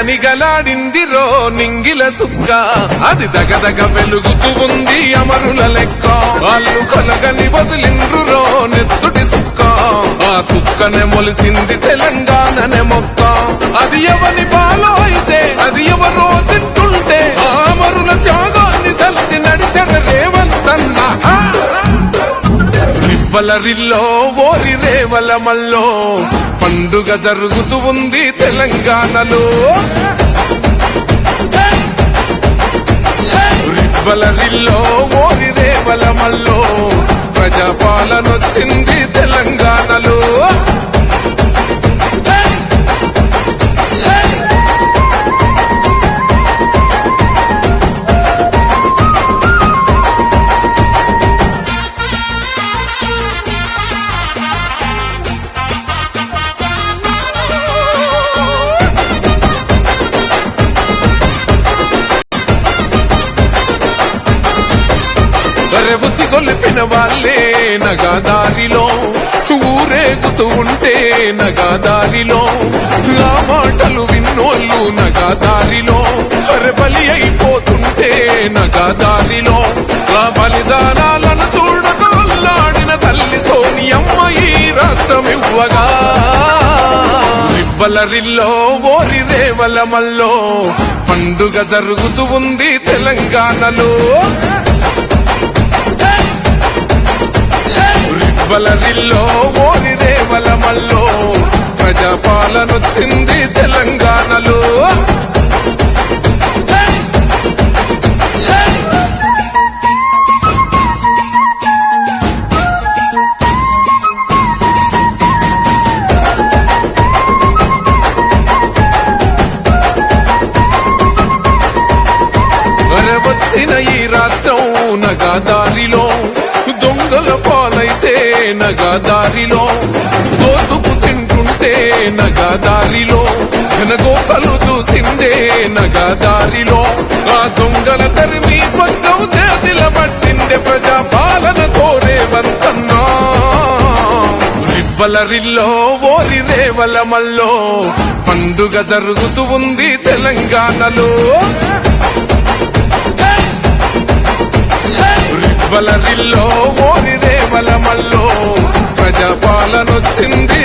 నిగనిగలాడిందిరో నింగిల సుక్క, అది దగదగ వెలుగుతూ ఉంది అమరుల లెక్క. వాళ్ళు కొలగని వదిలిండ్రురో నెత్తుటి సుక్క, ఆ సుక్కనే మొలిసింది తెలంగాణనే మొక్క. అది ఎవని బాలో అయితే అది ఎవరో తింటుంటే, ఆ అమరుల త్యాగాన్ని తలచి నడిచడ రేవంతన్న. రివ్వలరిల్లో ఓరి రేవల మల్లో పండుగ జరుగుతూ ఉంది తెలంగాణలో. రివ్వలరిల్లో ఓరి రేవల మల్లో ప్రజాపాలనొచ్చింది తెలంగాణలో. రెబుసి గొలిపిన వాళ్ళే నగాదారిలో ఊరేగుతూ ఉంటే నగాదారిలో, ఆ మాటలు విన్నోళ్ళు నగాదారిలో బలి అయిపోతుంటే నగాదారిలో, ఆ బలిదానాలను చూడగొల్లాడిన తల్లి సోనియమ్మ ఈ రాష్ట్రం ఇవ్వగా. రివ్వలరిల్లో ఓరి రేవల మల్లో పండుగ జరుగుతూ ఉంది తెలంగాణలో. రివ్వలరిల్లో ఓరి రేవల మల్లో ప్రజాపాలనొచ్చింది తెలంగాణలో. వచ్చిన ఈ రాష్ట్రం నగాదారిలో దొంగల పాలైతే నగాదారిలో, దోసుకు తింటుంటే నగాదారిలో, జనగోసలు చూసిందే నగాదారిలో, ఆ దొంగల తరిమి పక్కం చేతిల పట్టిందే ప్రజాపాలన కోరేవంతన్నా. రివ్వలరిల్లో ఓరి రేవల మల్లో పండుగ జరుగుతూ ఉంది తెలంగాణలో. రివ్వలరిల్లో ఓరి రేవల మల్లో ప్రజాపాలనొచ్చింది